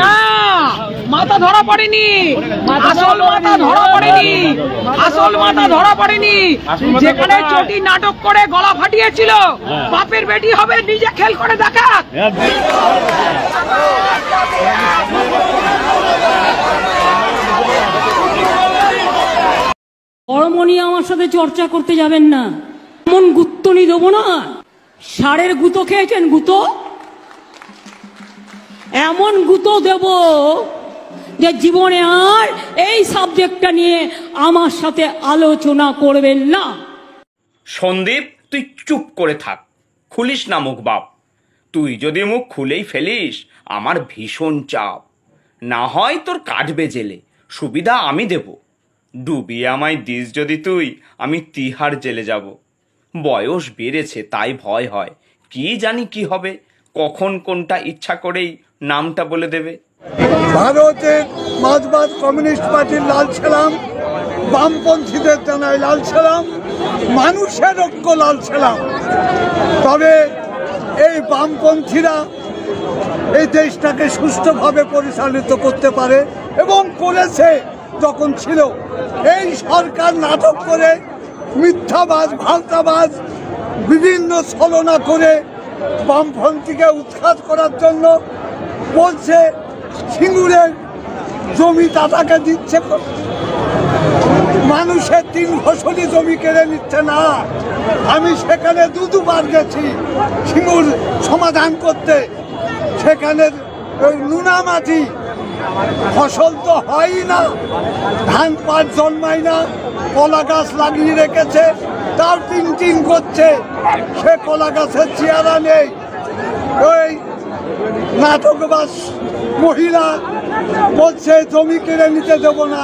না, মাথা ধরা পড়েনি, আসল মাথা ধরা পড়েনি, আসল মাথা ধরা পড়েনি। যেখানে চটি নাটক করে গলা ফাটিয়েছিল, বাপের বেটি হবে, নিজে খেল করে দেখা। বড়মণি আমার সাথে চর্চা করতে যাবেন না, এমন গুত্তনি দেবো না। ষাঁড়ের গুঁতো খেয়েছেন? গুঁতো এমন গুঁতো দেব যে জীবনে আর এই সাবজেক্টটা নিয়ে আমার সাথে আলোচনা করবেন না। সন্দীপ, তুই চুপ করে থাক, খুলিস না মুখ বাপ। তুই যদি মুখ খুলেই ফেলিস আমার ভীষণ চাপ। না হয় তোর কাটবে জেলে, সুবিধা আমি দেব। ডুবিয়ে আমায় দিস যদি তুই, আমি তিহার জেলে যাব। বয়স বেড়েছে তাই ভয় হয়, কি জানি কি হবে, কখন কোনটা ইচ্ছা করেই নামটা বলে দেবে। ভারতের মার্ক্সবাদ কমিউনিস্ট পার্টির লাল সালাম, বামপন্থীদের জানায় লাল সালাম, মানুষের ঐক্য লাল সালাম। তবে এই বামপন্থীরা এই দেশটাকে সুষ্ঠুভাবে পরিচালিত করতে পারে এবং করেছে যখন ছিল। এই সরকার নাটক করে, মিথ্যাবাজ, ভালতাবাজ, বিভিন্ন ছলনা করে বামপন্থীকে উৎখাত করার জন্য বলছে সিঙ্গুরের জমি টাটাকে দিচ্ছে, মানুষের 3 ফসলি জমি কেড়ে নিচ্ছে না। আমি সেখানে দুবার গেছি সিঙ্গুর সমাধান করতে। সেখানে ওই নুনা মাটি, ফসল তো হয়ই না, ধান পাট জন্মায় না, কলা গাছ লাগিয়ে রেখেছে, তার টিন করছে, সে কলা গাছের চেয়ারা নেই। ওই নাটকবাজ মহিলা বলছে জমি কেড়ে নিতে দেবো না,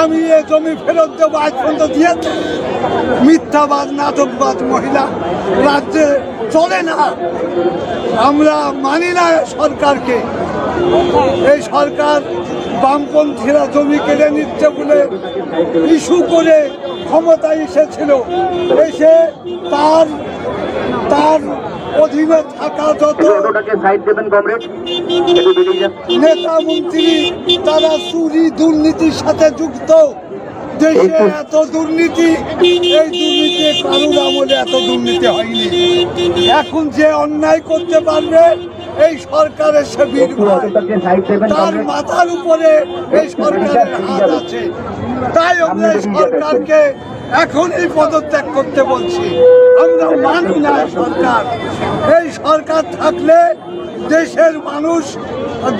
আমি এ জমি ফেরত দেবো, আজ পর্যন্ত দিয়েছে। মিথ্যাবাদ, নাটকবাদ মহিলা রাজ্যে চলে না। আমরা মানি না সরকারকে। এই সরকার বামপন্থীরা জমি কেড়ে নিচ্ছে বলে ইস্যু করে ক্ষমতায় এসেছিল, এসে তার অধীনে থাকা যত নেতা মন্ত্রী তারা চুরি দুর্নীতির সাথে যুক্ত। দেশে এত দুর্নীতি, এই দুর্নীতি কারুর আমলে এত দুর্নীতি হয়নি। এখন যে অন্যায় করতে পারবে এই সরকারের সে বীর ভাই, তার মাথার উপরে এই সরকারের হাত আছে। তাই আমরা এই সরকারকে এখনই পদত্যাগ করতে বলছি। আমরা মানি না সরকার। এই সরকার থাকলে দেশের মানুষ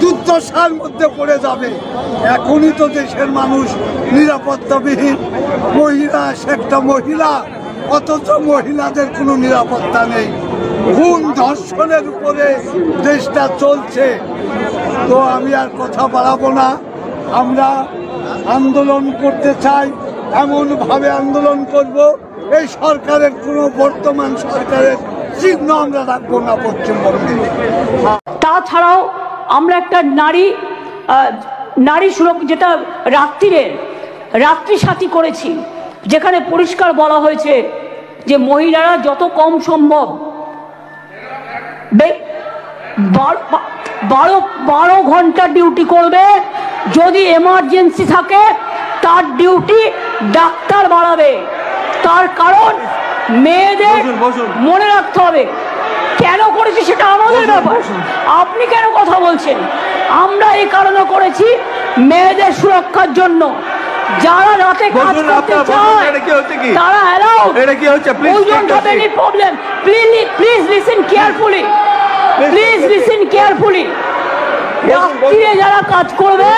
দুর্দশার মধ্যে পড়ে যাবে। এখনই তো দেশের মানুষ নিরাপত্তাবিহীন, মহিলা একটা মহিলা, অথচ মহিলাদের কোনো নিরাপত্তা নেই। খুন ধর্ষণের উপরে দেশটা চলছে। তো আমি আর কথা বাড়াবো না। আমরা আন্দোলন করতে চাই, এমনভাবে আন্দোলন করব এই সরকারের কোনো বর্তমান সরকারের চিহ্ন আমরা রাখবো না পশ্চিমবঙ্গে। তাছাড়াও আমরা একটা নারী সুরক্ষা, যেটা রাত্রি সাথী করেছি, যেখানে পরিষ্কার বলা হয়েছে যে মহিলারা যত কম সম্ভব 12 ঘন্টা ডিউটি করবে। যদি এমার্জেন্সি থাকে তার ডিউটি ডাক্তার বাড়াবে। তার কারণ মেয়েদের মনে রাখতে হবে কেন করেছি, সেটা আমাদের ব্যাপার। আপনি কেন কথা বলছেন? আমরা এই কারণে করেছি মেয়েদের সুরক্ষার জন্য। যারা রাতে কাজ করতে চায় তারা allowed. We don't have any problem. Please listen carefully, please listen carefully. রাত্রিরে যারা কাজ করবে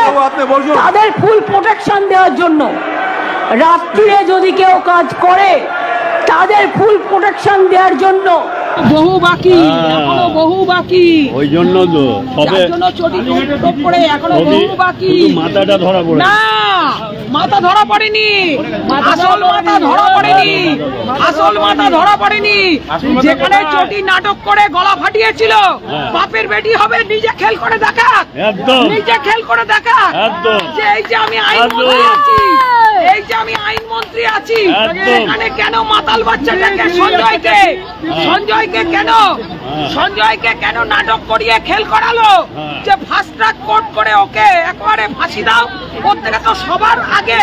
তাদের ফুল প্রোটেকশন দেওয়ার জন্য। রাত্রিরে যদি কেউ কাজ করে তাদের ফুল প্রোটেকশন দেওয়ার জন্য। বহু বাকি, এখনো বহু বাকি, ওই জন্য তো সবে চটি পড়ে এখনো বহু বাকি। মাথাটা ধরা পড়ে না, মাথা ধরা পড়েনি, আসল মাথা ধরা পড়েনি, আসল মাথা ধরা পড়েনি। যেখানে চটি নাটক করে গলা ফাটিয়েছিল, বাপের বেটি হবে, নিজে খেল করে দেখা, নিজে খেল করে দেখা। যে এই যে আমি আইনমন্ত্রী আছি, এই যে আমি আইনমন্ত্রী আছি, এখানে কেন মাতাল বাচ্চাটাকে সঞ্জয়কে কেন সঞ্জয়কে কেন নাটক করিয়ে খেল করালো যে ফাস্ট ট্র্যাক কোর্ট করে ওকে একবারে ফাঁসি দাও। ওর থেকে তো সবার আগে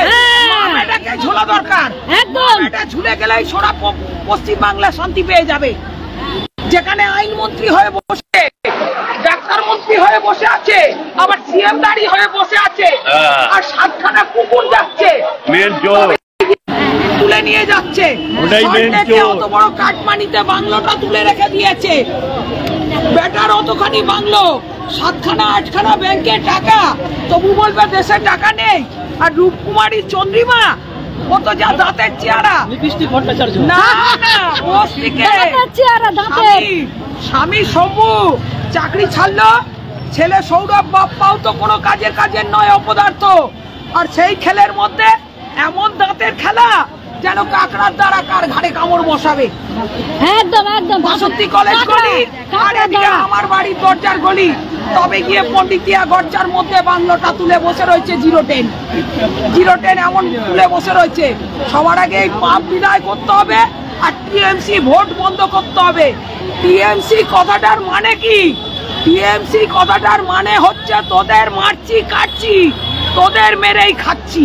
এটাকে ঝোলা দরকার। একদম এটা ঝুলে গেলেই সারা পশ্চিম বাংলা শান্তি পেয়ে যাবে। যেখানে আইনমন্ত্রী হয়ে বসে, ডাক্তার মন্ত্রী হয়ে বসে আছে, আবার সিএম দাঁড়ি হয়ে বসে আছে, আর 7খানা কুকুর যাচ্ছে তুলে নিয়ে যাচ্ছে। অত বড় কাটমানিতে বাংলোটা তুলে রেখে দিয়েছে। বেটার অতখানি বাংলো, 7খানা 8খানা ব্যাংকের টাকা, তবু বলবে দেশে টাকা নেই। আর রূপকুমারী চন্দ্রিমা, ও তো যা দাঁতের চেহারা, না না স্বামী শম্ভু চাকরি ছাড়লো, ছেলে সৌরভ বাপ্পাও তো কোনো কাজের নয়, অপদার্থ। আর সেই খেলের মধ্যে এমন দাঁতের খেলা যেন কাকড়ার দ্বারা কার ঘাড়ে কামড় বসাবে। একদম একদম বাসন্তী কলেজ গলি আর এদিকে আমার বাড়ির দরজার গলি, তবে গিয়ে পণ্ডিতিয়া গর্জার মধ্যে বাংলোটা তুলে বসে রয়েছে 010 এমন তুলে বসে রয়েছে। সবার আগে এই পাপ বিদায় করতে হবে আর টিএমসি ভোট বন্ধ করতে হবে। টিএমসি কথাটার মানে কি? টিএমসি কথাটার মানে হচ্ছে তোদের মারছি কাটছি, তোদের মেরেই খাচ্ছি।